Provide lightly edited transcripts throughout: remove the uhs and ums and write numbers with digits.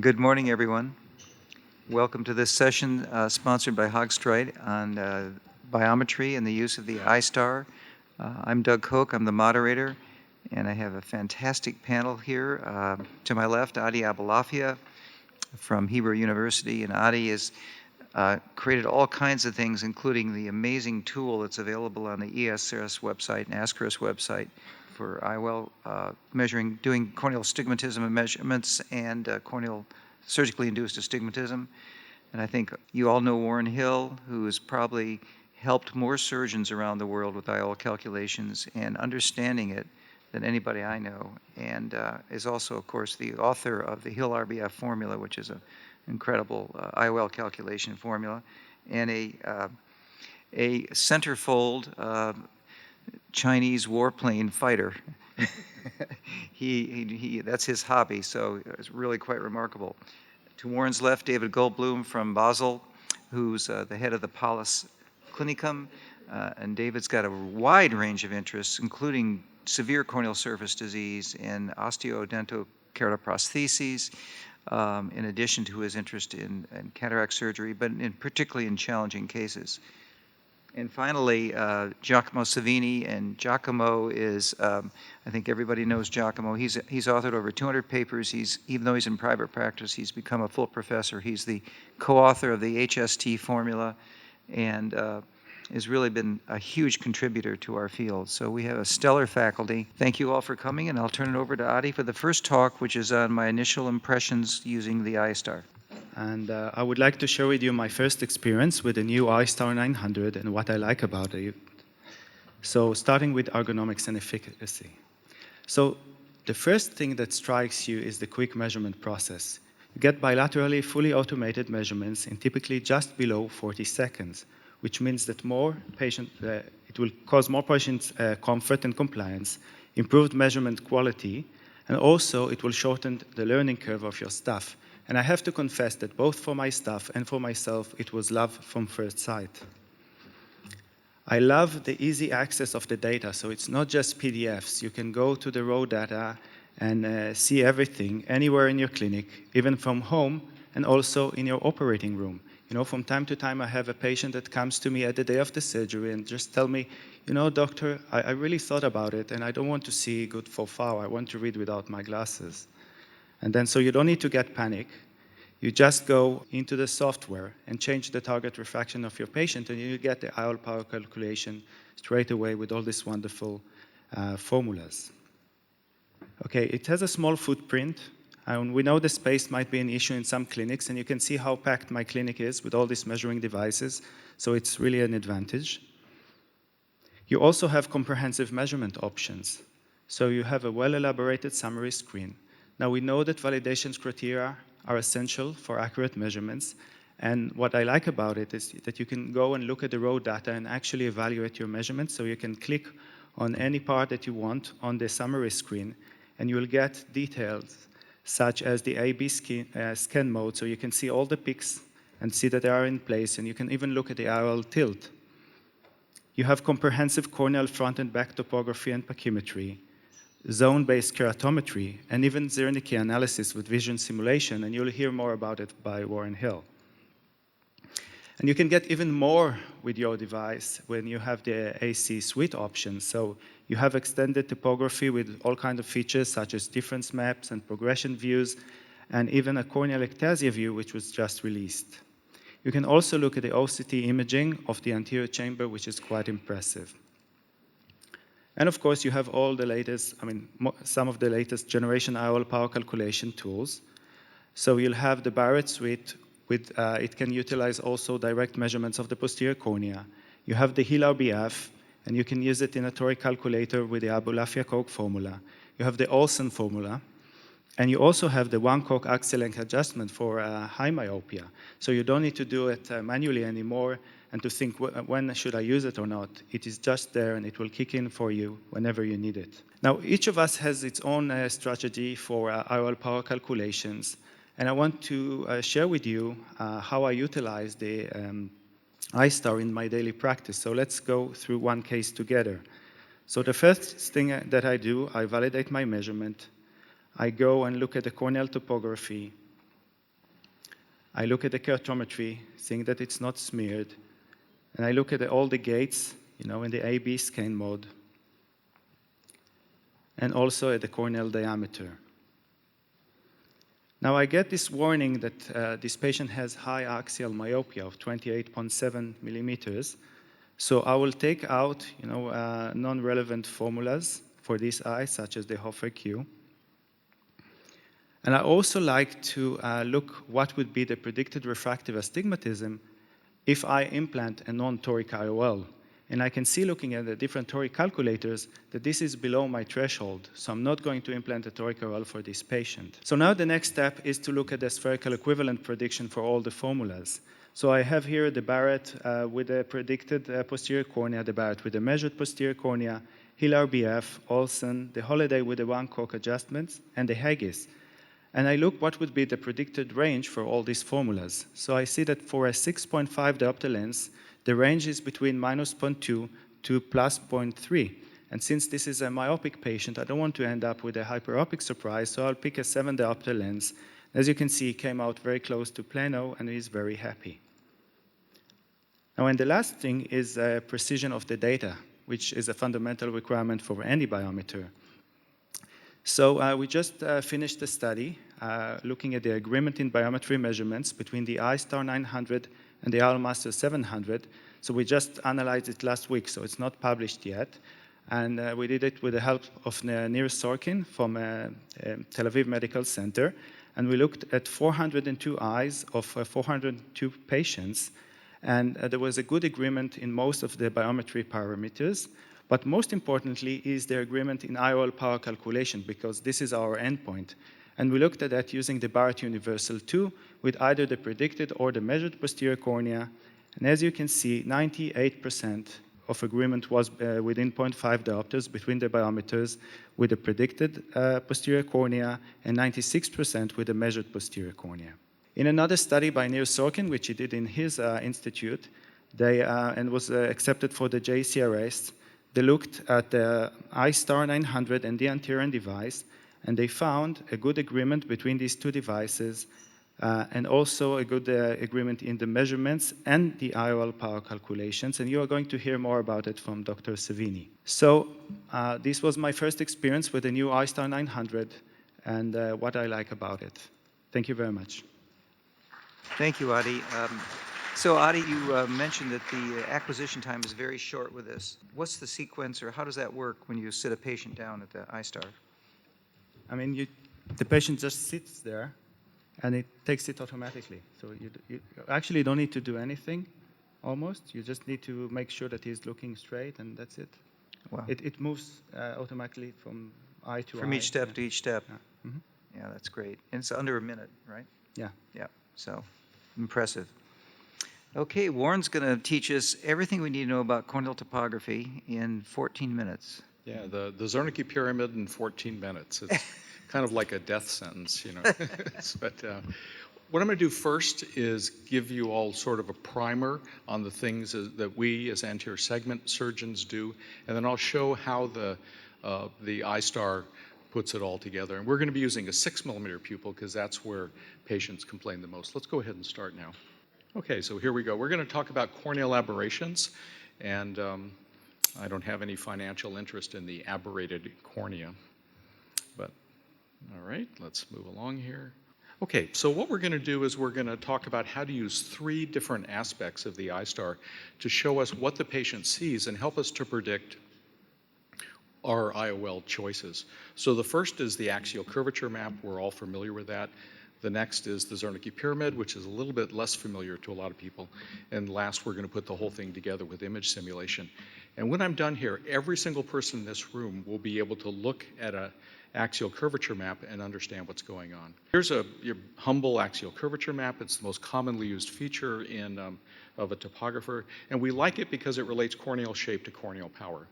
Good morning, everyone. Welcome to this session sponsored by Haag-Streit on biometry and the use of the Eyestar. I'm Doug Koch, I'm the moderator, and I have a fantastic panel here. To my left, Adi Abulafia from Hebrew University, and Adi has created all kinds of things, including the amazing tool that's available on the ESCRS website and ESCRS website for IOL measuring, doing corneal astigmatism measurements and corneal surgically induced astigmatism. And I think you all know Warren Hill, who has probably helped more surgeons around the world with IOL calculations and understanding it than anybody I know, and is also, of course, the author of the Hill RBF formula, which is an incredible IOL calculation formula, and a centerfold Chinese warplane fighter. That's his hobby, so it's really quite remarkable. To Warren's left, David Goldblum from Basel, who's the head of the Pallas Clinicum, and David's got a wide range of interests, including severe corneal surface disease and osteodontokeratoprostheses, in addition to his interest in cataract surgery, but particularly in challenging cases. And finally, Giacomo Savini, and Giacomo is, I think everybody knows Giacomo. He's authored over 200 papers. Even though he's in private practice, he's become a full professor. He's the co-author of the HST formula, and has really been a huge contributor to our field. So we have a stellar faculty. Thank you all for coming, and I'll turn it over to Adi for the first talk, which is on my initial impressions using the Eyestar. And I would like to share with you my first experience with the new Eyestar 900 and what I like about it. So starting with ergonomics and efficacy. So the first thing that strikes you is the quick measurement process. You get bilaterally fully automated measurements in typically just below 40 seconds, which means that it will cause more patients comfort and compliance, improved measurement quality, and also it will shorten the learning curve of your staff. And I have to confess that both for my staff and for myself, it was love from first sight. I love the easy access of the data, so it's not just PDFs. You can go to the raw data and see everything anywhere in your clinic, even from home and also in your operating room. You know, from time to time, I have a patient that comes to me at the day of the surgery and just tell me, you know, doctor, I really thought about it, and I don't want to see good for far. I want to read without my glasses. And then, so you don't need to get panic. You just go into the software and change the target refraction of your patient, and you get the IOL power calculation straight away with all these wonderful formulas. Okay, it has a small footprint. And we know the space might be an issue in some clinics, and you can see how packed my clinic is with all these measuring devices, so it's really an advantage. You also have comprehensive measurement options. So you have a well-elaborated summary screen. Now, we know that validation criteria are essential for accurate measurements, and what I like about it is that you can go and look at the raw data and actually evaluate your measurements, so you can click on any part that you want on the summary screen, and you will get details such as the A/B scan mode, so you can see all the peaks and see that they are in place, and you can even look at the IOL tilt. You have comprehensive corneal front and back topography and pachymetry, zone-based keratometry, and even Zernike analysis with vision simulation, and you'll hear more about it by Warren Hill. And you can get even more with your device when you have the AC suite option. So you have extended topography with all kinds of features such as difference maps and progression views, and even a corneal ectasia view, which was just released. You can also look at the OCT imaging of the anterior chamber, which is quite impressive. And of course, you have all the latest, some of the latest generation IOL power calculation tools. So you'll have the Barrett suite with, it can utilize also direct measurements of the posterior cornea. You have the Hill RBF, and you can use it in a toric calculator with the Abulafia Koch formula. You have the Olsen formula, and you also have the one Koch axial length adjustment for high myopia. So you don't need to do it manually anymore and to think, when should I use it or not? It is just there, and it will kick in for you whenever you need it. Now, each of us has its own strategy for IOL power calculations, and I want to share with you how I utilize the Eyestar in my daily practice. So let's go through one case together. So the first thing that I do, I validate my measurement. I go and look at the corneal topography. I look at the keratometry, seeing that it's not smeared, and I look at all the gates, in the A-B scan mode, and also at the corneal diameter. Now I get this warning that this patient has high axial myopia of 28.7 millimeters. So I will take out, non-relevant formulas for this eye, such as the Hofer Q. And I also like to look what would be the predicted refractive astigmatism if I implant a non-toric IOL. And I can see, looking at the different toric calculators, that this is below my threshold. So I'm not going to implant a toric IOL for this patient. So now the next step is to look at the spherical equivalent prediction for all the formulas. So I have here the Barrett with the predicted posterior cornea, the Barrett with the measured posterior cornea, Hill RBF, Olsen, the Holiday with the one Koch adjustments, and the Haggis. And I look what would be the predicted range for all these formulas. So I see that for a 6.5 diopter lens, the range is between minus 0.2 to plus 0.3. And since this is a myopic patient, I don't want to end up with a hyperopic surprise, so I'll pick a 7 diopter lens. As you can see, it came out very close to plano, and he's very happy. Now, and the last thing is precision of the data, which is a fundamental requirement for any biometer. So we just finished the study looking at the agreement in biometry measurements between the Eyestar 900 and the Allmaster 700. So we just analyzed it last week, so it's not published yet. And we did it with the help of Nir Sorkin from Tel Aviv Medical Center. And we looked at 402 eyes of 402 patients. And there was a good agreement in most of the biometry parameters. But most importantly is the agreement in IOL power calculation, because this is our endpoint. And we looked at that using the Barrett Universal 2 with either the predicted or the measured posterior cornea. And as you can see, 98% of agreement was within 0.5 diopters between the biometers with the predicted posterior cornea and 96% with the measured posterior cornea. In another study by Nir Sorkin, which he did in his institute, and was accepted for the ESCRS, they looked at the Eyestar 900 and the anterior device, and they found a good agreement between these two devices, and also a good agreement in the measurements and the IOL power calculations. And you are going to hear more about it from Dr. Savini. So this was my first experience with the new Eyestar 900 and what I like about it. Thank you very much. Thank you, Adi. So, Adi, you mentioned that the acquisition time is very short with this. What's the sequence, or how does that work when you sit a patient down at the Eyestar? I mean, the patient just sits there, and it takes it automatically. So you actually don't need to do anything, almost. You just need to make sure that he's looking straight, and that's it. Wow. It moves automatically from eye to eye. From each step to each step. Yeah. Mm-hmm. Yeah, that's great. And it's under a minute, right? Yeah. Yeah, so impressive. Okay, Warren's going to teach us everything we need to know about corneal topography in 14 minutes. Yeah, the Zernike pyramid in 14 minutes. It's kind of like a death sentence, But what I'm going to do first is give you all sort of a primer on the things that we as anterior segment surgeons do, and then I'll show how the Eyestar puts it all together. And we're going to be using a 6mm pupil because that's where patients complain the most. Let's go ahead and start now. Okay, so here we go. We're going to talk about corneal aberrations, and I don't have any financial interest in the aberrated cornea, but all right, let's move along here. Okay, so what we're going to do is we're going to talk about how to use 3 different aspects of the Eyestar to show us what the patient sees and help us to predict our IOL choices. So the first is the axial curvature map. We're all familiar with that. The next is the Zernike pyramid, which is a little bit less familiar to a lot of people. And last, we're going to put the whole thing together with image simulation. And when I'm done here, every single person in this room will be able to look at an axial curvature map and understand what's going on. Here's your humble axial curvature map. It's the most commonly used feature of a topographer. And we like it because it relates corneal shape to corneal power.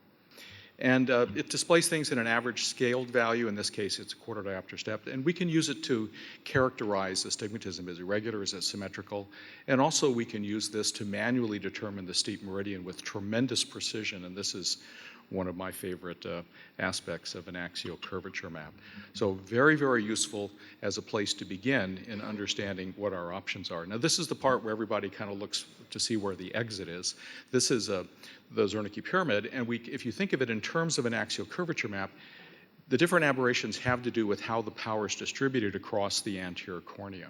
And it displays things in an average scaled value. In this case, it's a quarter diopter step. And we can use it to characterize astigmatism as irregular, as symmetrical. And also, we can use this to manually determine the steep meridian with tremendous precision. And this is one of my favorite aspects of an axial curvature map. So very, very useful as a place to begin in understanding what our options are. Now this is the part where everybody kind of looks to see where the exit is. This is the Zernike pyramid, and if you think of it in terms of an axial curvature map, the different aberrations have to do with how the power is distributed across the anterior cornea.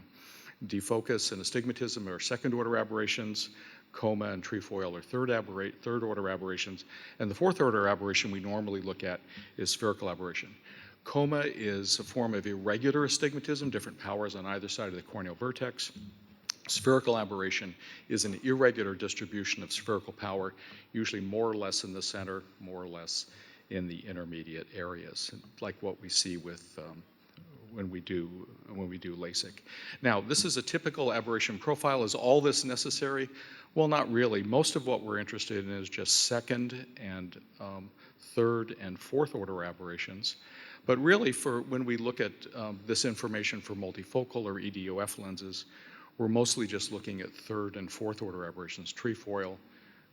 Defocus and astigmatism are second-order aberrations. Coma and trefoil are third-order aberrations. And the fourth-order aberration we normally look at is spherical aberration. Coma is a form of irregular astigmatism, different powers on either side of the corneal vertex. Spherical aberration is an irregular distribution of spherical power, usually more or less in the center, more or less in the intermediate areas, like what we see with when we do LASIK. Now, this is a typical aberration profile. Is all this necessary? Well, not really. Most of what we're interested in is just second and third and fourth order aberrations. But really, for when we look at this information for multifocal or EDOF lenses, we're mostly just looking at third and fourth order aberrations, trefoil,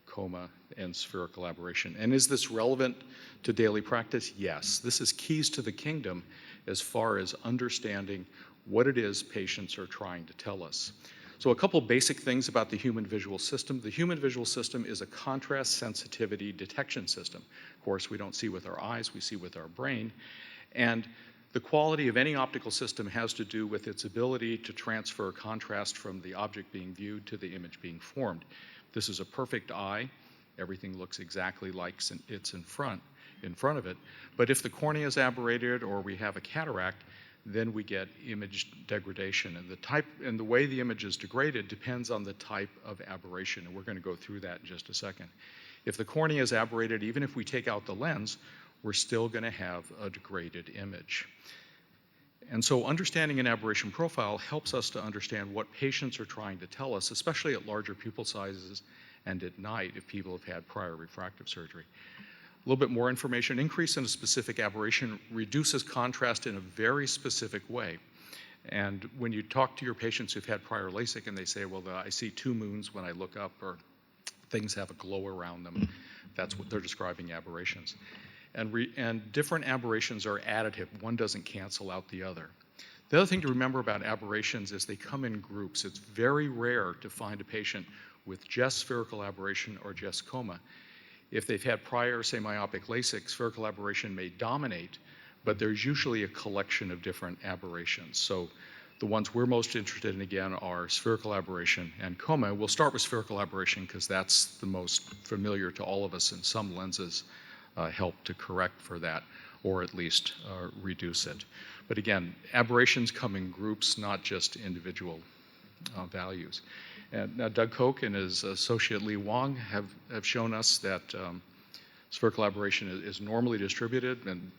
coma, and spherical aberration. And is this relevant to daily practice? Yes. This is keys to the kingdom as far as understanding what it is patients are trying to tell us. So a couple basic things about the human visual system. The human visual system is a contrast sensitivity detection system. Of course, we don't see with our eyes, we see with our brain. And the quality of any optical system has to do with its ability to transfer contrast from the object being viewed to the image being formed. This is a perfect eye. Everything looks exactly like it's in front of it. But if the cornea is aberrated or we have a cataract, then we get image degradation. And the way the image is degraded depends on the type of aberration, and we're going to go through that in just a second. If the cornea is aberrated, even if we take out the lens, we're still going to have a degraded image. And so understanding an aberration profile helps us to understand what patients are trying to tell us, especially at larger pupil sizes and at night if people have had prior refractive surgery. A little bit more information. Increase in a specific aberration reduces contrast in a very specific way. And when you talk to your patients who've had prior LASIK and they say, well, I see two moons when I look up, or things have a glow around them, that's what they're describing aberrations. And different aberrations are additive. One doesn't cancel out the other. The other thing to remember about aberrations is they come in groups. It's very rare to find a patient with just spherical aberration or just coma. If they've had prior, say, myopic LASIK, spherical aberration may dominate, but there's usually a collection of different aberrations. So the ones we're most interested in, again, are spherical aberration and coma. We'll start with spherical aberration because that's the most familiar to all of us, and some lenses help to correct for that, or at least reduce it. But again, aberrations come in groups, not just individual values. And now Doug Koch and his associate Lee Wong have shown us that spherical aberration is normally distributed, and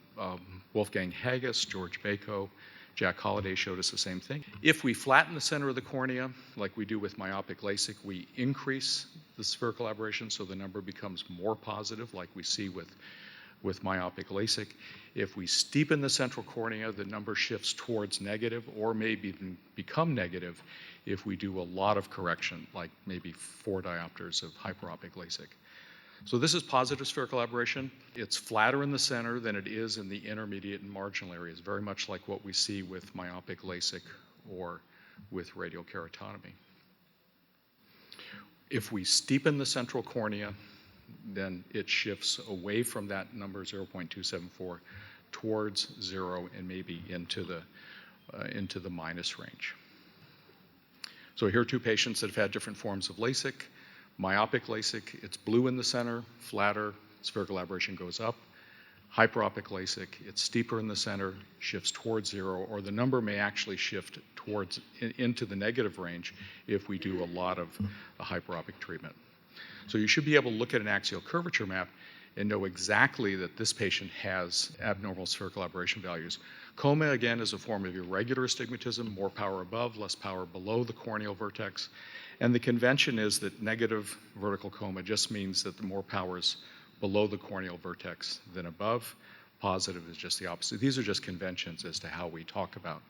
Wolfgang Haggis, George Bako, Jack Holliday showed us the same thing. If we flatten the center of the cornea, like we do with myopic LASIK, we increase the spherical aberration so the number becomes more positive, like we see with myopic LASIK. If we steepen the central cornea, the number shifts towards negative, or maybe even become negative if we do a lot of correction, like maybe 4 diopters of hyperopic LASIK. So this is positive spherical aberration. It's flatter in the center than it is in the intermediate and marginal areas, very much like what we see with myopic LASIK or with radial keratotomy. If we steepen the central cornea, then it shifts away from that number 0.274 towards 0 and maybe into the minus range. So here are two patients that have had different forms of LASIK. Myopic LASIK, it's blue in the center, flatter, spherical aberration goes up. Hyperopic LASIK, it's steeper in the center, shifts towards 0, or the number may actually shift into the negative range if we do a lot of a hyperopic treatment. So you should be able to look at an axial curvature map and know exactly that this patient has abnormal spherical aberration values. Coma, again, is a form of irregular astigmatism, more power above, less power below the corneal vertex. And the convention is that negative vertical coma just means that the more power is below the corneal vertex than above. Positive is just the opposite. These are just conventions as to how we talk about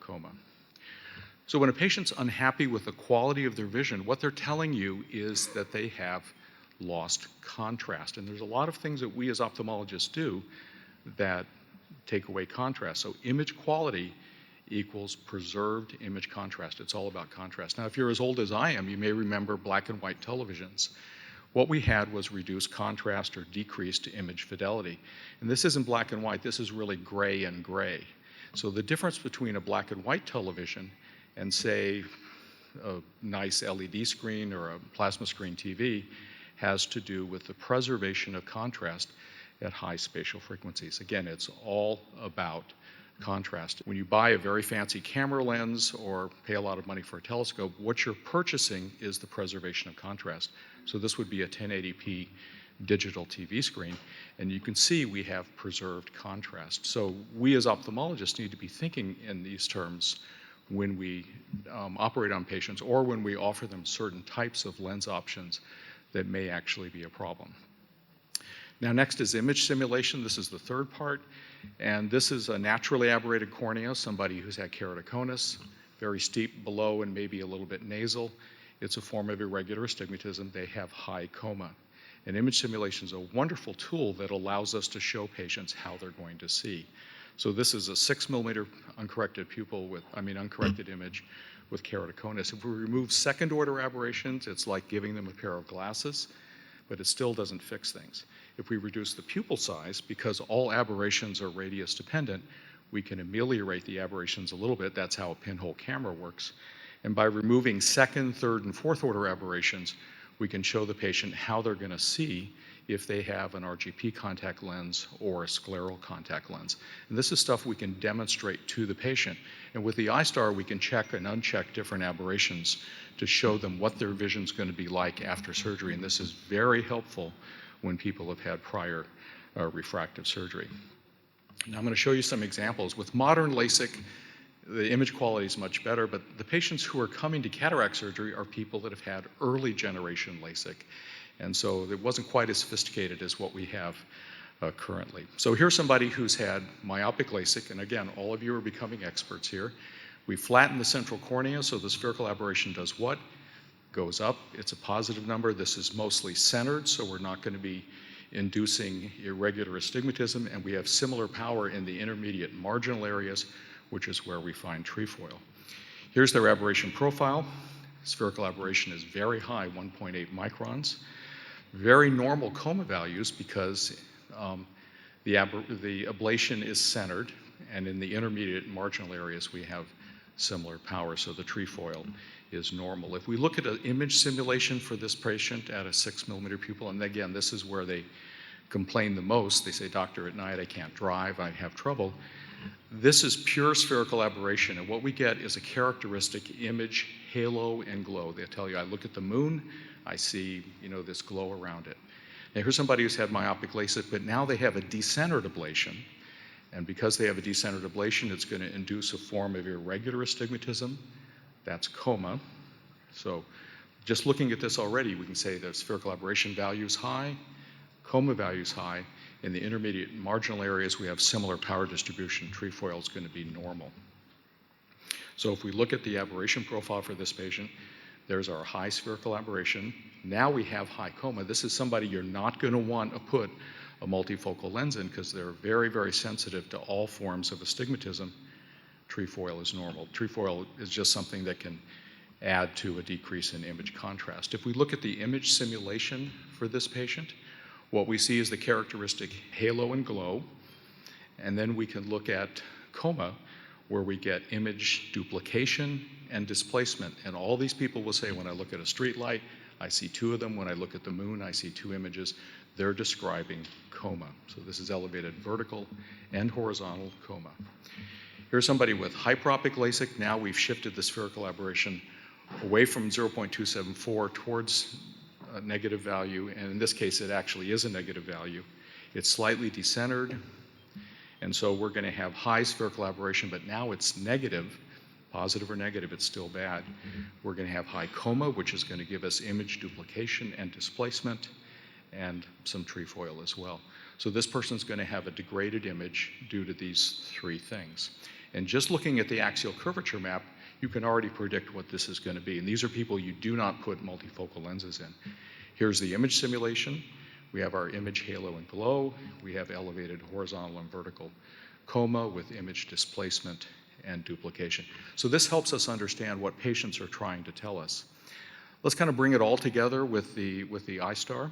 coma. So when a patient's unhappy with the quality of their vision, what they're telling you is that they have lost contrast. And there's a lot of things that we as ophthalmologists do that take away contrast. So image quality equals preserved image contrast. It's all about contrast. Now, if you're as old as I am, you may remember black and white televisions. What we had was reduced contrast or decreased image fidelity. And this isn't black and white, this is really gray and gray. So the difference between a black and white television and, say, a nice LED screen or a plasma screen TV has to do with the preservation of contrast at high spatial frequencies. Again, it's all about contrast. When you buy a very fancy camera lens or pay a lot of money for a telescope, what you're purchasing is the preservation of contrast. So this would be a 1080p digital TV screen, and you can see we have preserved contrast. So we as ophthalmologists need to be thinking in these terms when we operate on patients or when we offer them certain types of lens options that may actually be a problem. Now, next is image simulation. This is the third part. And this is a naturally aberrated cornea, somebody who's had keratoconus, very steep below and maybe a little bit nasal. It's a form of irregular astigmatism. They have high coma. And image simulation is a wonderful tool that allows us to show patients how they're going to see. So this is a 6mm uncorrected uncorrected image with keratoconus. If we remove second order aberrations, it's like giving them a pair of glasses, but it still doesn't fix things. If we reduce the pupil size, because all aberrations are radius dependent, we can ameliorate the aberrations a little bit. That's how a pinhole camera works. And by removing second, third, and fourth order aberrations, we can show the patient how they're going to see if they have an RGP contact lens or a scleral contact lens. And this is stuff we can demonstrate to the patient. And with the Eyestar, we can check and uncheck different aberrations to show them what their vision's going to be like after surgery. And this is very helpful when people have had prior refractive surgery. Now I'm going to show you some examples. With modern LASIK, the image quality is much better, but the patients who are coming to cataract surgery are people that have had early generation LASIK. And so it wasn't quite as sophisticated as what we have currently. So here's somebody who's had myopic LASIK, and again, all of you are becoming experts here. We flatten the central cornea, so the spherical aberration does what? Goes up. It's a positive number. This is mostly centered, so we're not going to be inducing irregular astigmatism, and we have similar power in the intermediate marginal areas, which is where we find trefoil. Here's their aberration profile. Spherical aberration is very high, 1.8 microns. Very normal coma values because the ablation is centered, and in the intermediate marginal areas we have similar power, so the trefoil is normal. If we look at an image simulation for this patient at a 6mm pupil, and again, this is where they complain the most. They say, "Doctor, at night I can't drive, I have trouble." This is pure spherical aberration, and what we get is a characteristic image halo and glow. They tell you, I look at the moon, I see, this glow around it. Now here's somebody who's had myopic LASIK, but now they have a decentered ablation, and because they have a decentered ablation, it's going to induce a form of irregular astigmatism. That's coma. So just looking at this already, we can say the spherical aberration value is high, coma value is high. In the intermediate marginal areas, we have similar power distribution. Trefoil is going to be normal. So if we look at the aberration profile for this patient, there's our high spherical aberration. Now we have high coma. This is somebody you're not going to want to put a multifocal lens in because they're very, very sensitive to all forms of astigmatism. Trefoil is normal. Trefoil is just something that can add to a decrease in image contrast. If we look at the image simulation for this patient, what we see is the characteristic halo and glow, and then we can look at coma, where we get image duplication and displacement. And all these people will say, when I look at a street light, I see two of them. When I look at the moon, I see two images. They're describing coma. So this is elevated vertical and horizontal coma. Here's somebody with hyperopic LASIK. Now we've shifted the spherical aberration away from 0.274 towards a negative value, and in this case it actually is a negative value. It's slightly decentered, and so we're going to have high spherical aberration, but now it's negative. Positive or negative, it's still bad. We're going to have high coma, which is going to give us image duplication and displacement, and some trefoil as well. So this person's going to have a degraded image due to these three things. And just looking at the axial curvature map, you can already predict what this is going to be. And these are people you do not put multifocal lenses in. Here's the image simulation. We have our image halo and glow. We have elevated horizontal and vertical coma with image displacement and duplication. So this helps us understand what patients are trying to tell us. Let's kind of bring it all together with the Eyestar.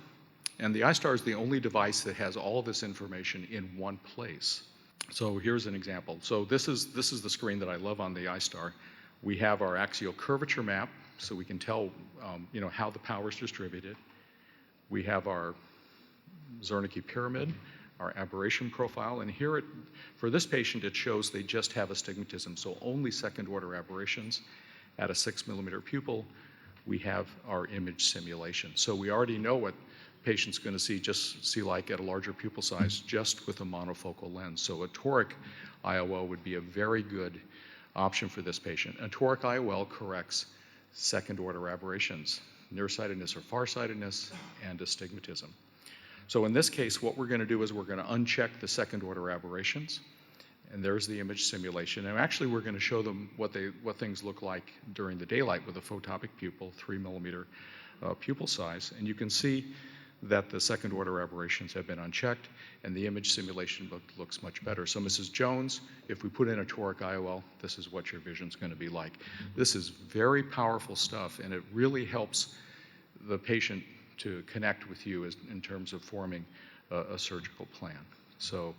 And the Eyestar is the only device that has all this information in one place. So here's an example. So this is the screen that I love on the Eyestar. We have our axial curvature map, so we can tell how the power is distributed. We have our Zernike pyramid, our aberration profile, and here for this patient it shows they just have astigmatism, so only second order aberrations at a 6mm pupil. We have our image simulation. So we already know what patient's going to see like at a larger pupil size just with a monofocal lens. So a toric IOL would be a very good option for this patient. A toric IOL corrects second order aberrations, nearsightedness or farsightedness, and astigmatism. So in this case, what we're going to do is we're going to uncheck the second order aberrations, and there's the image simulation. And actually we're going to show them what things look like during the daylight with a photopic pupil, 3mm pupil size. And you can see that the second order aberrations have been unchecked and the image simulation looks much better. So Mrs. Jones, if we put in a toric IOL, this is what your vision's going to be like. This is very powerful stuff, and it really helps the patient to connect with you in terms of forming a surgical plan. So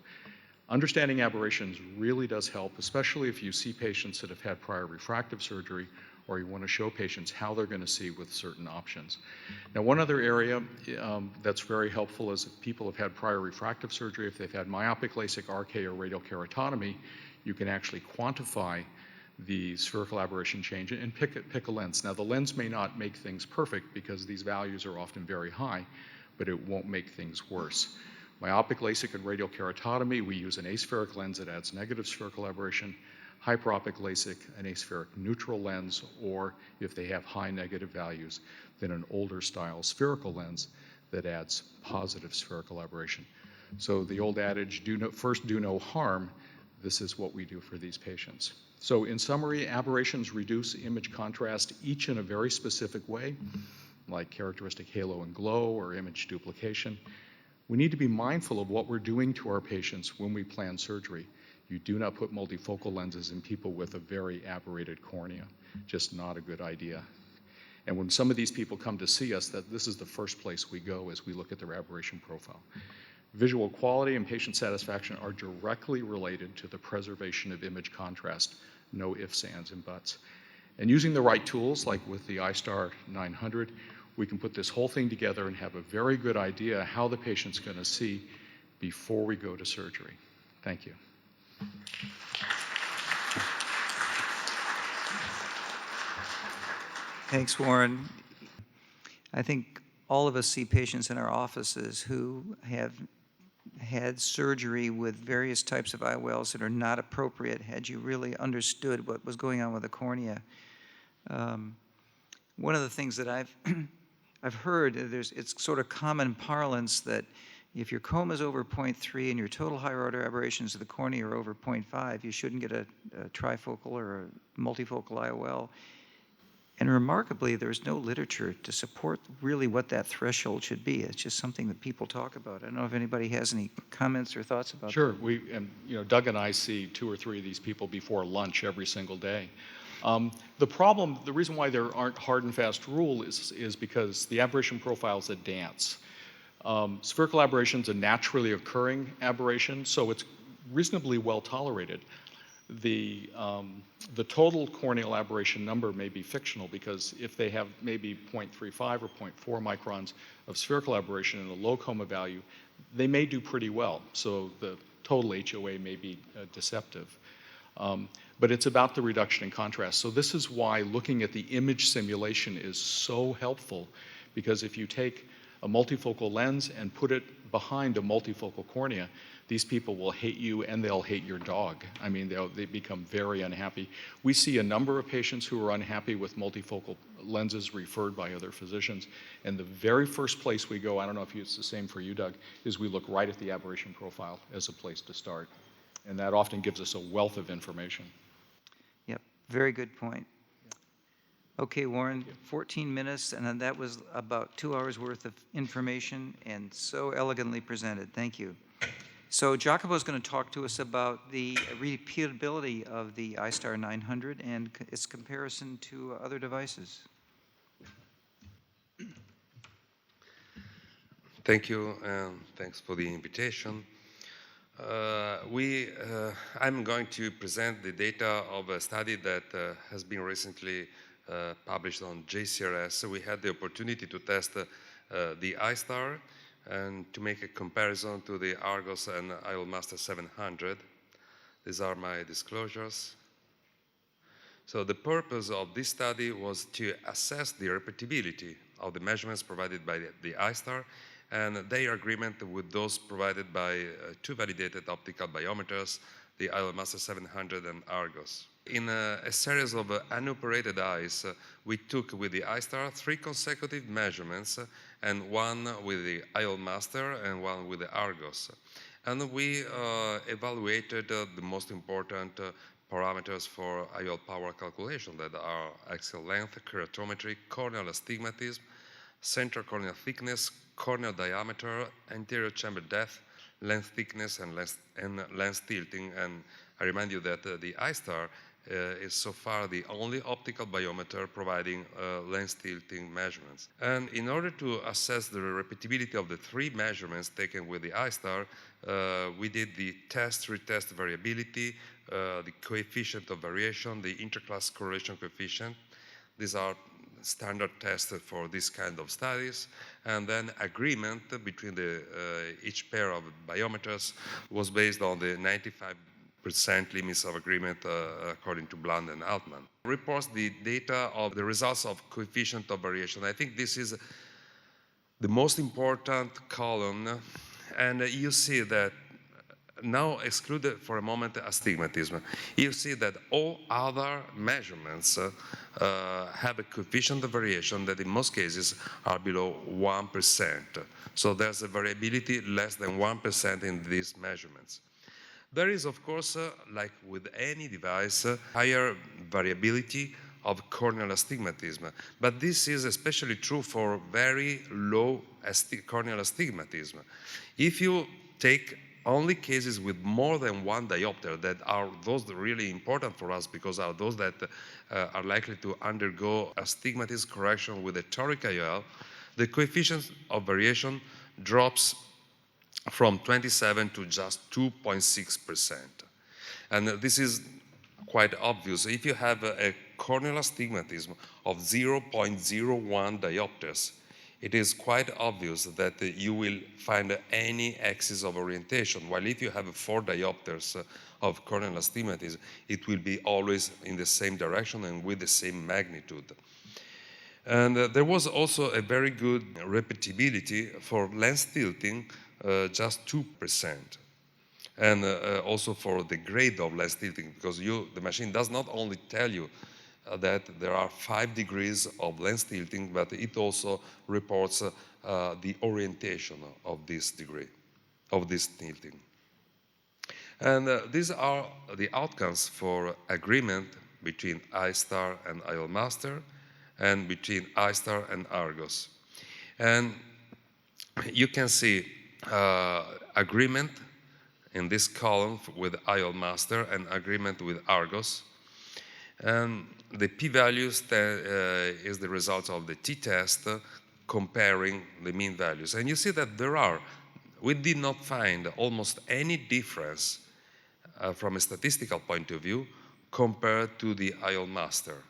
understanding aberrations really does help, especially if you see patients that have had prior refractive surgery, or you want to show patients how they're going to see with certain options. Now, one other area that's very helpful is if people have had prior refractive surgery, if they've had myopic LASIK, RK, or radial keratotomy, you can actually quantify the spherical aberration change and pick a lens. Now, the lens may not make things perfect because these values are often very high, but it won't make things worse. Myopic LASIK and radial keratotomy, we use an aspheric lens that adds negative spherical aberration. Hyperopic LASIK, an aspheric neutral lens, or if they have high negative values, then an older style spherical lens that adds positive spherical aberration. So the old adage, first do no harm, this is what we do for these patients. So in summary, aberrations reduce image contrast, each in a very specific way, like characteristic halo and glow or image duplication. We need to be mindful of what we're doing to our patients when we plan surgery. You do not put multifocal lenses in people with a very aberrated cornea. Just not a good idea. And when some of these people come to see us, this is the first place we go as we look at their aberration profile. Visual quality and patient satisfaction are directly related to the preservation of image contrast. No ifs, ands, and buts. And using the right tools, like with the Eyestar 900, we can put this whole thing together and have a very good idea how the patient's going to see before we go to surgery. Thank you. Thanks, Warren. I think all of us see patients in our offices who have had surgery with various types of IOLs that are not appropriate had you really understood what was going on with the cornea. One of the things that I've heard, it's sort of common parlance that if your coma is over 0.3 and your total higher order aberrations of the cornea are over 0.5, you shouldn't get a trifocal or a multifocal IOL. And remarkably, there's no literature to support really what that threshold should be. It's just something that people talk about. I don't know if anybody has any comments or thoughts about that. Sure. Doug and I see 2 or 3 of these people before lunch every single day. The reason why there aren't hard and fast rules is because the aberration profile is a dance. Spherical aberration is a naturally occurring aberration, so it's reasonably well tolerated. The total corneal aberration number may be fictional because if they have maybe 0.35 or 0.4 microns of spherical aberration and a low coma value, they may do pretty well. So the total HOA may be deceptive. But it's about the reduction in contrast. So this is why looking at the image simulation is so helpful, because if you take a multifocal lens and put it behind a multifocal cornea, these people will hate you and they'll hate your dog. I mean, they become very unhappy. We see a number of patients who are unhappy with multifocal lenses referred by other physicians. And the very first place we go, I don't know if it's the same for you, Doug, is we look right at the aberration profile as a place to start. And that often gives us a wealth of information. Yep, very good point. Okay, Warren, 14 minutes, and then that was about 2 hours worth of information and so elegantly presented. Thank you. So Giacomo is going to talk to us about the repeatability of the Eyestar 900 and its comparison to other devices. Thank you, and thanks for the invitation. I'm going to present the data of a study that has been recently published on JCRS. We had the opportunity to test the Eyestar and to make a comparison to the Argos and Iomaster 700. These are my disclosures. So the purpose of this study was to assess the repeatability of the measurements provided by the Eyestar and their agreement with those provided by two validated optical biometers, the Iomaster 700 and Argos. In a series of unoperated eyes, we took with the Eyestar 3 consecutive measurements, and one with the Iomaster and one with the Argos. And we evaluated the most important parameters for IOL power calculation that are axial length, keratometry, corneal astigmatism, central corneal thickness, corneal diameter, anterior chamber depth, lens thickness, and lens tilting. And I remind you that the Eyestar is so far the only optical biometer providing lens tilting measurements. And in order to assess the repeatability of the 3 measurements taken with the Eyestar, we did the test-retest variability, the coefficient of variation, the interclass correlation coefficient. These are standard tests for this kind of studies, and then agreement between each pair of biometers was based on the 95% limits of agreement according to Bland and Altman. Reports the data of the results of coefficient of variation. I think this is the most important column, and you see that now excluded for a moment astigmatism. You see that all other measurements have a coefficient of variation that in most cases are below 1%. So there's a variability less than 1% in these measurements. There is, of course, like with any device, higher variability of corneal astigmatism. But this is especially true for very low corneal astigmatism. If you take only cases with more than 1 diopter, that are those that are really important for us because are those that are likely to undergo astigmatism correction with a toric IOL, the coefficient of variation drops from 27 to just 2.6%. And this is quite obvious. If you have a corneal astigmatism of 0.01 diopters, it is quite obvious that you will find any axis of orientation, while if you have 4 diopters of corneal astigmatism, it will be always in the same direction and with the same magnitude. And there was also a very good repeatability for lens tilting, just 2%. And also for the grade of lens tilting, because the machine does not only tell you that there are 5 degrees of lens tilting, but it also reports the orientation of this degree, of this tilting. And these are the outcomes for agreement between Eyestar and Iomaster and between Eyestar and Argos. And you can see agreement in this column with Iomaster and agreement with Argos. And the p-value is the result of the t-test comparing the mean values. And you see that we did not find almost any difference from a statistical point of view compared to the Iomaster.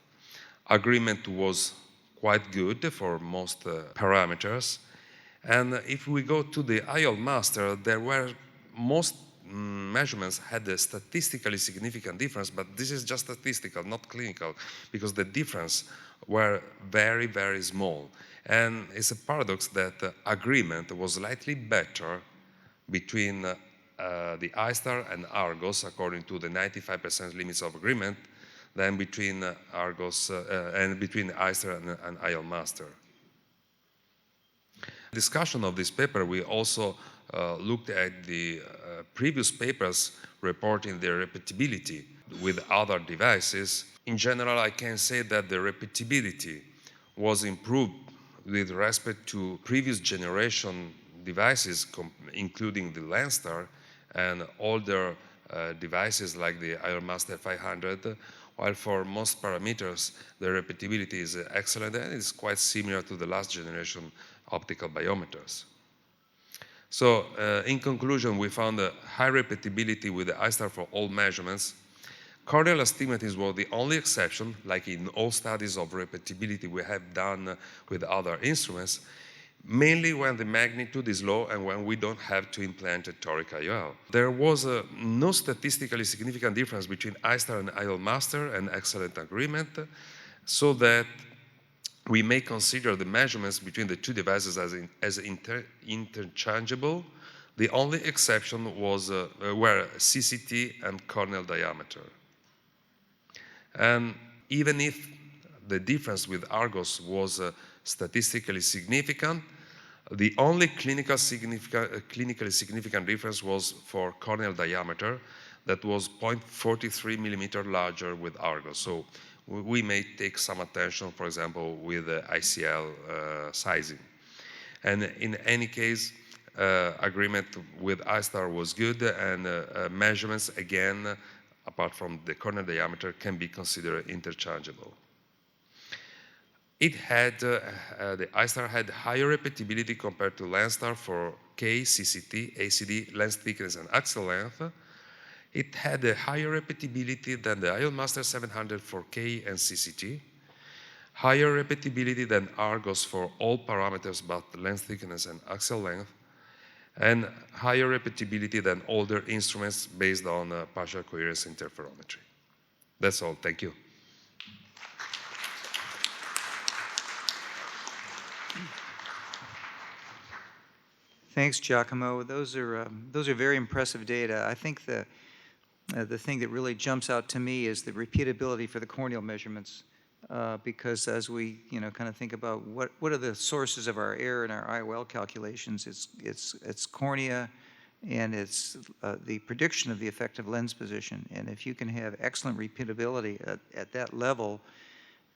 Agreement was quite good for most parameters. And if we go to the Iomaster, there were most measurements had a statistically significant difference, but this is just statistical, not clinical, because the difference were very, very small. And it's a paradox that agreement was slightly better between the Eyestar and Argos, according to the 95% limits of agreement, than between Argos and between Eyestar and Iomaster. Discussion of this paper, we also looked at the previous papers reporting their repeatability with other devices. In general, I can say that the repeatability was improved with respect to previous generation devices, including the Landstar and older devices like the Eyestar 500, while for most parameters, the repeatability is excellent and is quite similar to the last generation optical biometers. So, in conclusion, we found a high repeatability with the Eyestar for all measurements. Corneal astigmatism was the only exception, like in all studies of repeatability we have done with other instruments, mainly when the magnitude is low and when we don't have to implant a toric IOL. There was no statistically significant difference between Eyestar and IOL Master, an excellent agreement, so that we may consider the measurements between the two devices as interchangeable. The only exception were CCT and corneal diameter. And even if the difference with Argos was statistically significant, the only clinically significant difference was for corneal diameter that was 0.43 millimeter larger with Argos. So we may take some attention, for example, with ICL sizing. And in any case, agreement with Eyestar was good, and measurements, again, apart from the corneal diameter, can be considered interchangeable. It had, the Eyestar had higher repeatability compared to Landstar for K, CCT, ACD, lens thickness, and axial length. It had a higher repeatability than the IOL Master 700 for K and CCT, higher repeatability than Argos for all parameters but lens thickness and axial length, and higher repeatability than older instruments based on partial coherence interferometry. That's all. Thank you. Thanks, Giacomo. Those are very impressive data. I think the thing that really jumps out to me is the repeatability for the corneal measurements, because as we kind of think about what are the sources of our error in our IOL calculations, it's cornea, and it's the prediction of the effective lens position. And if you can have excellent repeatability at that level,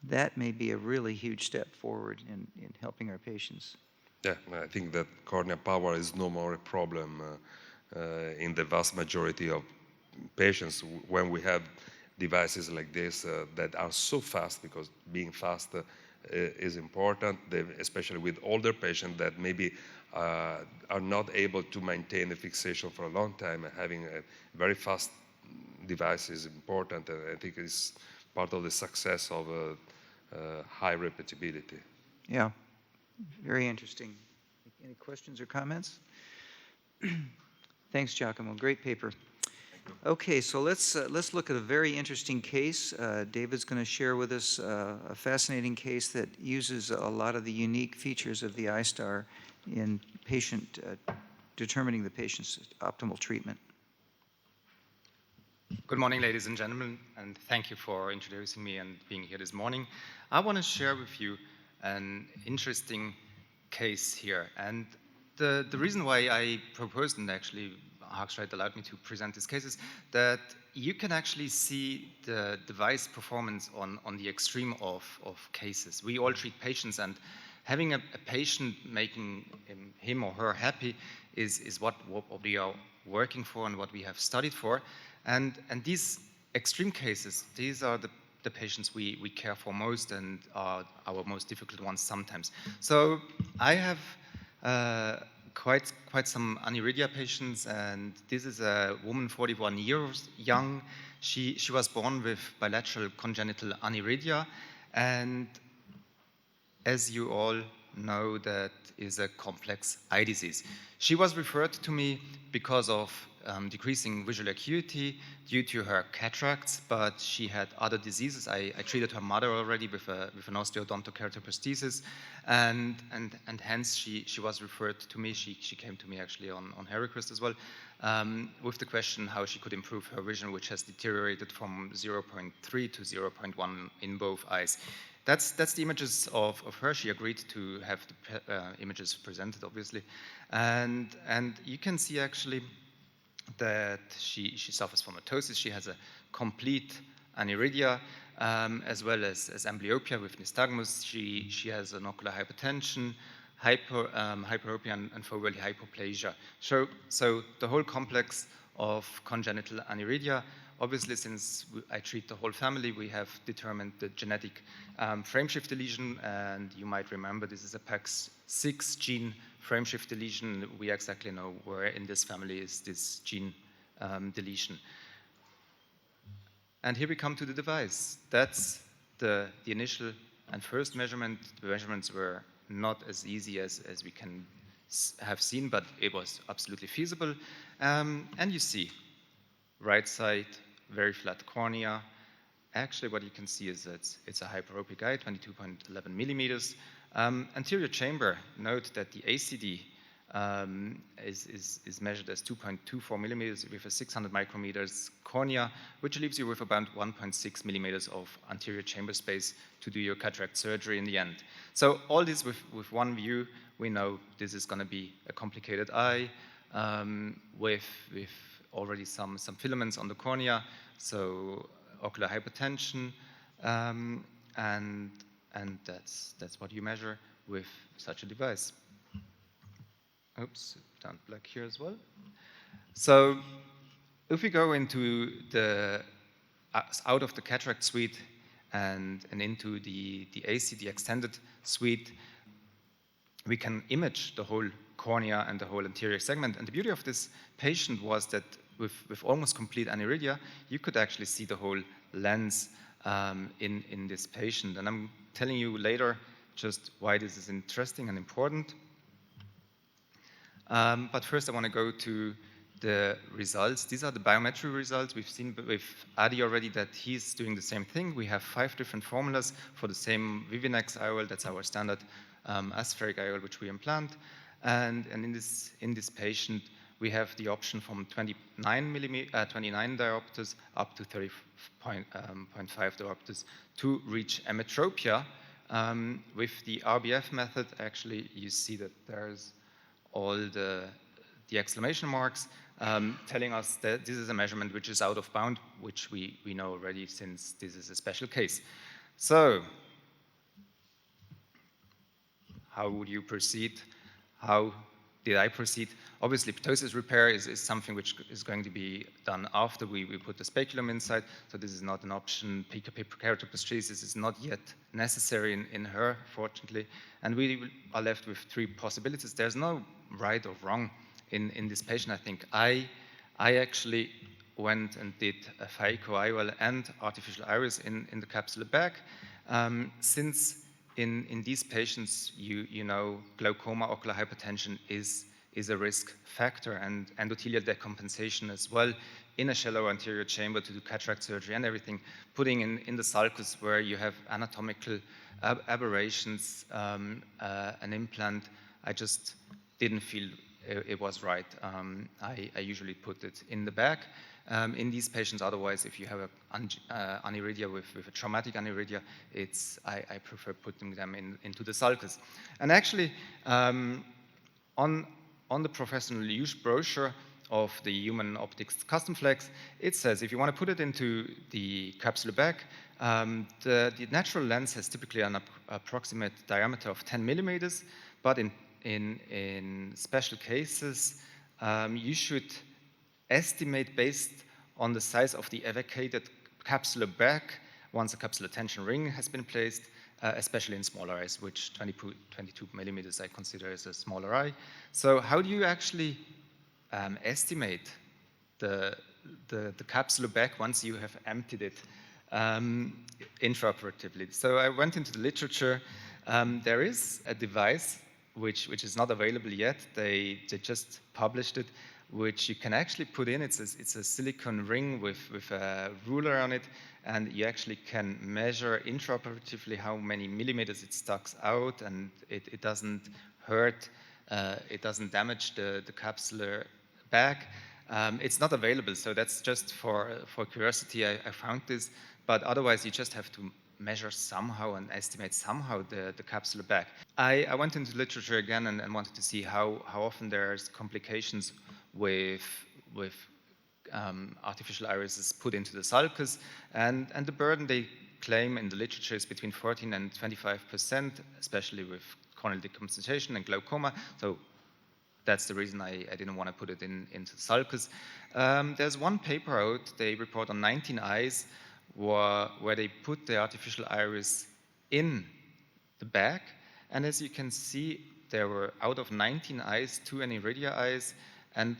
that may be a really huge step forward in helping our patients. Yeah, I think that cornea power is no more a problem in the vast majority of patients when we have devices like this that are so fast, because being fast is important, especially with older patients that maybe are not able to maintain a fixation for a long time. Having a very fast device is important, and I think it's part of the success of high repeatability. Yeah, very interesting. Any questions or comments? Thanks, Giacomo. Great paper. Okay, so let's look at a very interesting case. David's going to share with us a fascinating case that uses a lot of the unique features of the Eyestar in determining the patient's optimal treatment. Good morning, ladies and gentlemen, and thank you for introducing me and being here this morning. I want to share with you an interesting case here, and the reason why I proposed, and actually Haag-Streit allowed me to present this case, is that you can actually see the device performance on the extreme of cases. We all treat patients, and having a patient making him or her happy is what we are working for and what we have studied for. And these extreme cases, these are the patients we care for most and are our most difficult ones sometimes. So I have quite some aniridia patients, and this is a woman 41 years young. She was born with bilateral congenital aniridia, and as you all know, that is a complex eye disease. She was referred to me because of decreasing visual acuity due to her cataracts, but she had other diseases. I treated her mother already with an osteodontokeratoprosthesis, and hence she was referred to me. She came to me actually on her request as well, with the question how she could improve her vision, which has deteriorated from 0.3 to 0.1 in both eyes. That's the images of her. She agreed to have the images presented, obviously, and you can see actually that she suffers from ptosis. She has a complete aniridia, as well as amblyopia with nystagmus. She has an ocular hypertension, hyperopia, and foveally hypoplasia. So the whole complex of congenital aniridia. Obviously, since I treat the whole family, we have determined the genetic frameshifter lesion, and you might remember this is a PAX6 gene frameshifter lesion. We exactly know where in this family is this gene deletion. And here we come to the device. That's the initial and first measurement. The measurements were not as easy as we can have seen, but it was absolutely feasible. And you see, right side, very flat cornea. Actually, what you can see is that it's a hyperopic eye, 22.11 millimeters. Anterior chamber, note that the ACD is measured as 2.24 millimeters with a 600 micrometers cornea, which leaves you with about 1.6 millimeters of anterior chamber space to do your cataract surgery in the end. So all this with one view, we know this is going to be a complicated eye with already some filaments on the cornea, so ocular hypertension, and that's what you measure with such a device. Oops, turned black here as well. So if we go into the out of the cataract suite and into the ACD extended suite, we can image the whole cornea and the whole anterior segment. And the beauty of this patient was that with almost complete aniridia, you could actually see the whole lens in this patient. And I'm telling you later just why this is interesting and important. But first I want to go to the results. These are the biometry results. We've seen with Adi already that he's doing the same thing. We have 5 different formulas for the same Vivinex IOL. That's our standard aspheric IOL which we implant. And in this patient, we have the option from 29 diopters up to 30.5 diopters to reach emmetropia. With the RBF method, actually, you see that there's all the exclamation marks telling us that this is a measurement which is out of bound, which we know already since this is a special case. So, how would you proceed? How did I proceed? Obviously, ptosis repair is something which is going to be done after we put the speculum inside, so this is not an option. PKP keratoplastosis is not yet necessary in her, fortunately, and we are left with 3 possibilities. There's no right or wrong in this patient, I think. I actually went and did a phaco IOL and artificial iris in the capsular bag. Since in these patients, you know, glaucoma, ocular hypertension is a risk factor, and endothelial decompensation as well in a shallow anterior chamber to do cataract surgery and everything, putting in the sulcus where you have anatomical aberrations, an implant, I just didn't feel it was right. I usually put it in the bag. In these patients, otherwise, if you have an aniridia with a traumatic aniridia, I prefer putting them into the sulcus. And actually, on the professional use brochure of the Human Optics Custom Flex, it says if you want to put it into the capsular bag, the natural lens has typically an approximate diameter of 10 millimeters, but in special cases, you should estimate based on the size of the evacuated capsular bag once a capsular tension ring has been placed, especially in smaller eyes, which 22 millimeters I consider as a smaller eye. So how do you actually estimate the capsular bag once you have emptied it intraoperatively? So I went into the literature. There is a device which is not available yet. They just published it, which you can actually put in. It's a silicone ring with a ruler on it, and you actually can measure intraoperatively how many millimeters it sticks out, and it doesn't hurt, it doesn't damage the capsular bag. It's not available, so that's just for curiosity. I found this, but otherwise you just have to measure somehow and estimate somehow the capsular bag. I went into literature again and wanted to see how often there's complications with artificial iris is put into the sulcus, and the burden they claim in the literature is between 14 and 25%, especially with corneal decompensation and glaucoma. So that's the reason I didn't want to put it into the sulcus. There's one paper out, they report on 19 eyes where they put the artificial iris in the bag, and as you can see, there were, out of 19 eyes, 2 aniridia eyes, and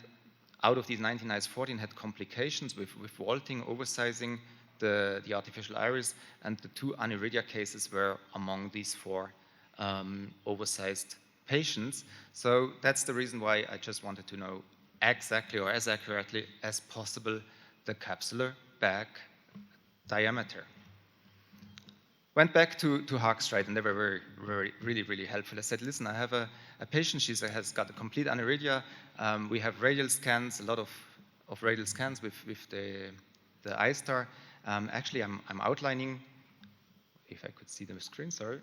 out of these 19 eyes, 14 had complications with vaulting, oversizing the artificial iris, and the 2 aniridia cases were among these 4 oversized patients. So that's the reason why I just wanted to know exactly, or as accurately as possible, the capsular bag diameter. Went back to Haag-Streit, and they were really helpful. I said, listen, I have a patient, she has got a complete aniridia. We have radial scans, a lot of radial scans with the Eyestar. Actually, I'm outlining, if I could see the screen, sorry.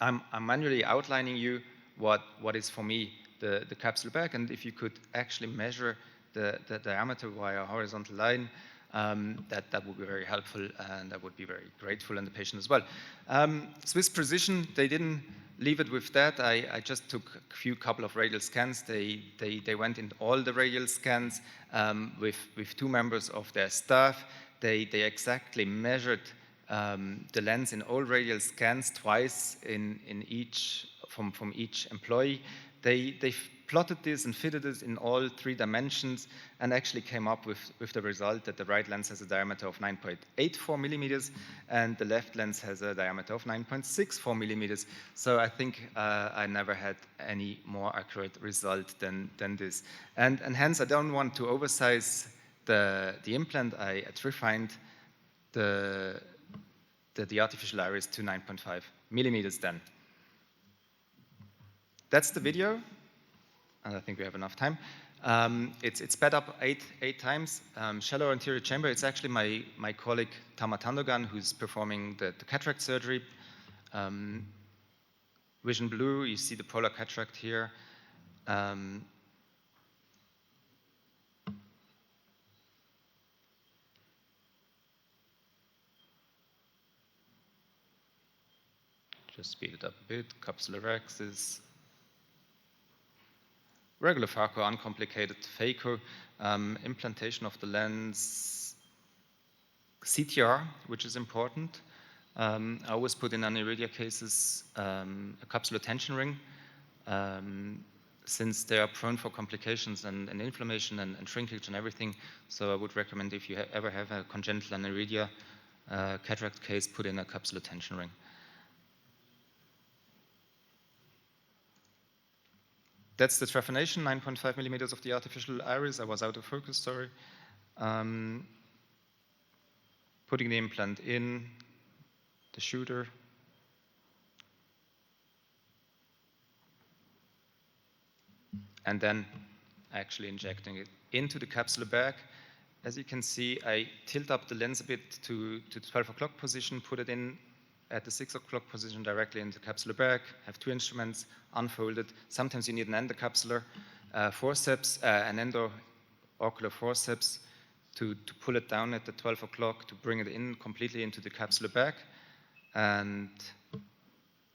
I'm manually outlining you what is for me the capsular bag, and if you could actually measure the diameter via a horizontal line, that would be very helpful, and I would be very grateful, and the patient as well. Swiss Precision, they didn't leave it with that. I just took a couple of radial scans. They went in all the radial scans with 2 members of their staff. They exactly measured the lens in all radial scans twice in each from each employee. They plotted this and fitted it in all 3 dimensions, and actually came up with the result that the right lens has a diameter of 9.84 millimeters and the left lens has a diameter of 9.64 millimeters. So I think I never had any more accurate result than this. And hence I don't want to oversize the implant. I refined the artificial iris to 9.5 millimeters then. That's the video, and I think we have enough time. It's sped up eight times. Shallow anterior chamber, it's actually my colleague Tama Tandogan who's performing the cataract surgery. Vision blue, you see the polar cataract here. Just speed it up a bit. Capsular axis. Regular phaco, uncomplicated phaco, implantation of the lens, CTR, which is important. I always put in aniridia cases a capsular tension ring, since they are prone for complications and inflammation and shrinkage and everything. So I would recommend, if you ever have a congenital aniridia cataract case, put in a capsular tension ring. That's the trephination, 9.5 millimeters of the artificial iris. I was out of focus, sorry. Putting the implant in, the shooter. And then actually injecting it into the capsular bag. As you can see, I tilt up the lens a bit to the 12 o'clock position, put it in at the 6 o'clock position directly into the capsular bag, have 2 instruments unfolded. Sometimes you need an endocapsular forceps, an endo-ocular forceps to pull it down at the 12 o'clock, to bring it in completely into the capsular bag, and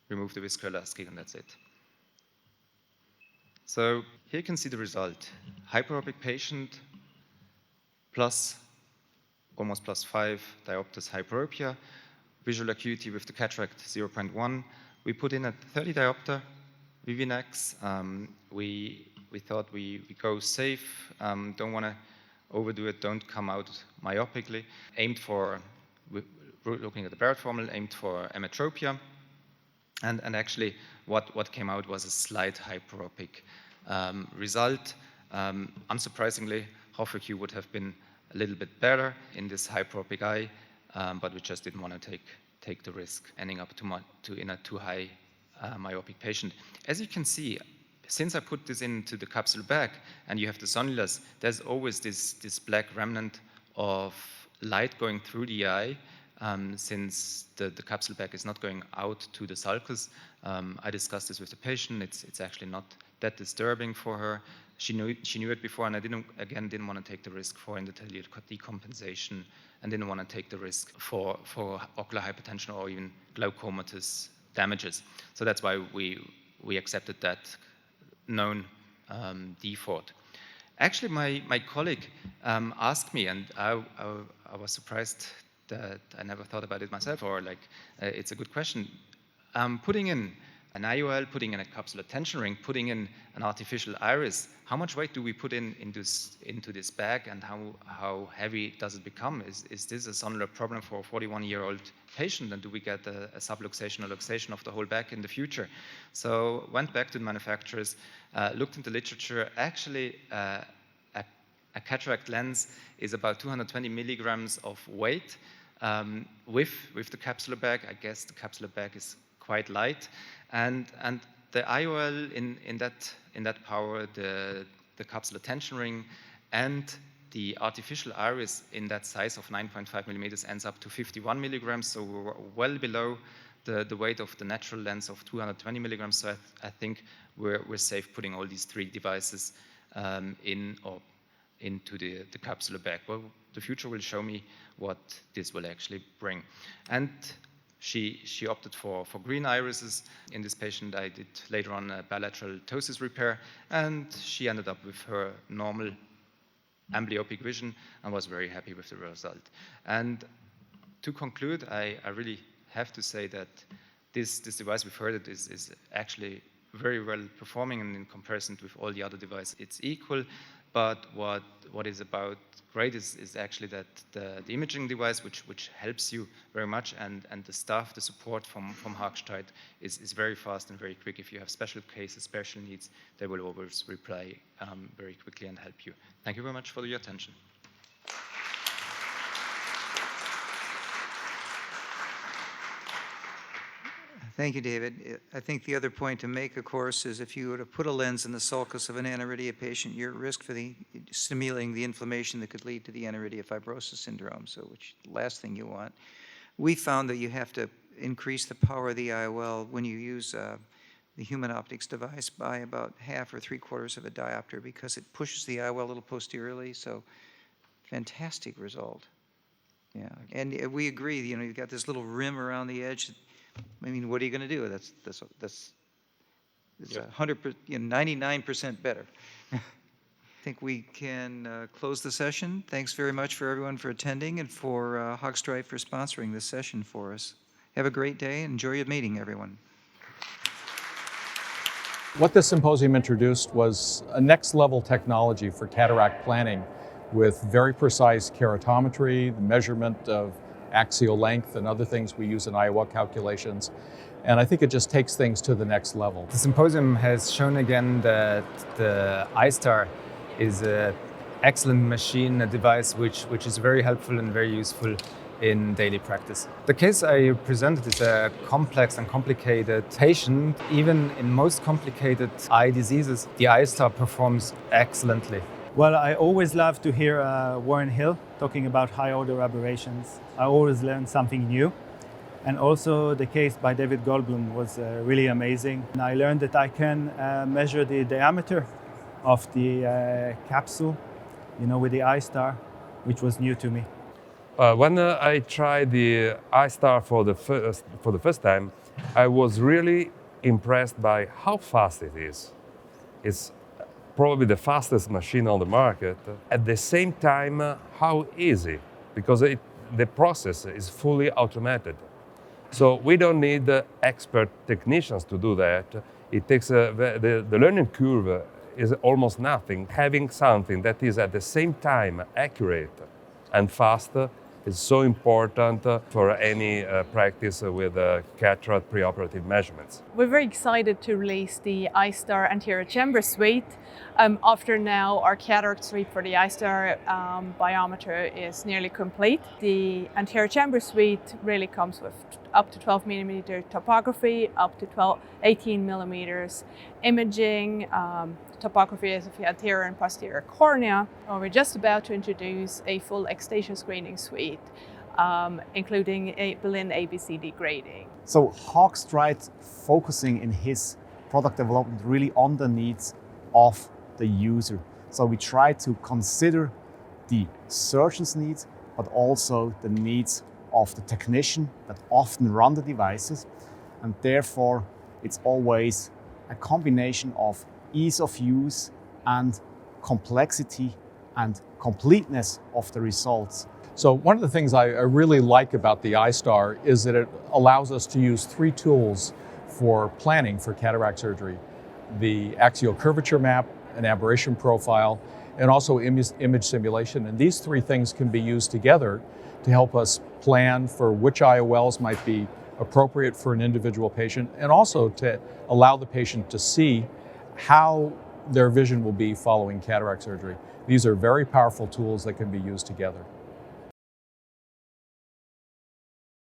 remove the viscoelastic, and that's it. So here you can see the result. Hyperopic patient, almost plus 5 diopters hyperopia. Visual acuity with the cataract 0.1. We put in a 30 diopter Vivinax. We thought we go safe, don't want to overdo it, don't come out myopically. Aimed for, looking at the Barrett formula, aimed for emetropia. And actually what came out was a slight hyperopic result. Unsurprisingly, Hofer-Q would have been a little bit better in this hyperopic eye, but we just didn't want to take the risk ending up in a too high myopic patient. As you can see, since I put this into the capsular bag and you have the sonulars, there's always this black remnant of light going through the eye, since the capsular bag is not going out to the sulcus. I discussed this with the patient. It's actually not that disturbing for her. she knew it before, and I didn't want to take the risk for endothelial decompensation, and didn't want to take the risk for ocular hypertension or even glaucomatous damages. So that's why we accepted that known default. Actually, my colleague asked me, and I was surprised that I never thought about it myself, or it's a good question. Putting in an IOL, putting in a capsular tension ring, putting in an artificial iris, how much weight do we put into this bag, and how heavy does it become? Is this a similar problem for a 41-year-old patient, and do we get a subluxation or luxation of the whole bag in the future? So went back to the manufacturers, looked into literature. Actually, a cataract lens is about 220 milligrams of weight with the capsular bag. I guess the capsular bag is quite light, and the IOL in that power, the capsular tension ring, and the artificial iris in that size of 9.5 millimeters ends up to 51 milligrams, so we're well below the weight of the natural lens of 220 milligrams. So I think we're safe putting all these three devices into the capsular bag. Well, the future will show me what this will actually bring. And she opted for green irises. In this patient, I did later on a bilateral ptosis repair, and she ended up with her normal amblyopic vision and was very happy with the result. And to conclude, I really have to say that this device, we've heard it, is actually very well performing, and in comparison with all the other devices, it's equal. But what is about great is actually that the imaging device, which helps you very much, and the staff, the support from Haag-Streit is very fast and very quick. If you have special cases, special needs, they will always reply very quickly and help you. Thank you very much for your attention. Thank you, David. I think the other point to make, of course, is if you were to put a lens in the sulcus of an aniridia patient, you're at risk for stimulating the inflammation that could lead to the aniridia fibrosis syndrome, so which last thing you want. We found that you have to increase the power of the IOL when you use the human optics device by about half or 3/4 of a diopter, because it pushes the IOL a little posteriorly, so fantastic result. Yeah, and we agree, you've got this little rim around the edge. I mean, what are you going to do? That's 100%, 99% better. I think we can close the session. Thanks very much for everyone for attending, and for Haag-Streit for sponsoring this session for us. Have a great day. Enjoy your meeting, everyone. What this symposium introduced was a next-level technology for cataract planning with very precise keratometry, the measurement of axial length, and other things we use in IOL calculations. And I think it just takes things to the next level. The symposium has shown again that the Eyestar is an excellent machine, a device which is very helpful and very useful in daily practice. The case I presented is a complex and complicated patient. Even in most complicated eye diseases, the Eyestar performs excellently. Well, I always love to hear Warren Hill talking about high-order aberrations. I always learn something new. And also the case by David Goldblum was really amazing. And I learned that I can measure the diameter of the capsule, with the Eyestar, which was new to me. When I tried the Eyestar for the first time, I was really impressed by how fast it is. It's probably the fastest machine on the market. At the same time, how easy, because the process is fully automated. So we don't need expert technicians to do that. It takes the learning curve is almost nothing. Having something that is at the same time accurate and fast is so important for any practice with cataract preoperative measurements. We're very excited to release the Eyestar anterior chamber suite. After now, our cataract suite for the Eyestar biometer is nearly complete. The anterior chamber suite really comes with up to 12 millimeter topography, up to 18 millimeters imaging. Topography is of the anterior and posterior cornea. We're just about to introduce a full excitation screening suite, including a built-in ABCD grading. So Haag-Streit focusing in his product development really on the needs of the user. So we try to consider the surgeon's needs, but also the needs of the technician that often run the devices. And therefore, it's always a combination of ease of use and complexity and completeness of the results. So one of the things I really like about the Eyestar is that it allows us to use 3 tools for planning for cataract surgery: the axial curvature map, an aberration profile, and also image simulation. And these 3 things can be used together to help us plan for which IOLs might be appropriate for an individual patient, and also to allow the patient to see how their vision will be following cataract surgery. These are very powerful tools that can be used together.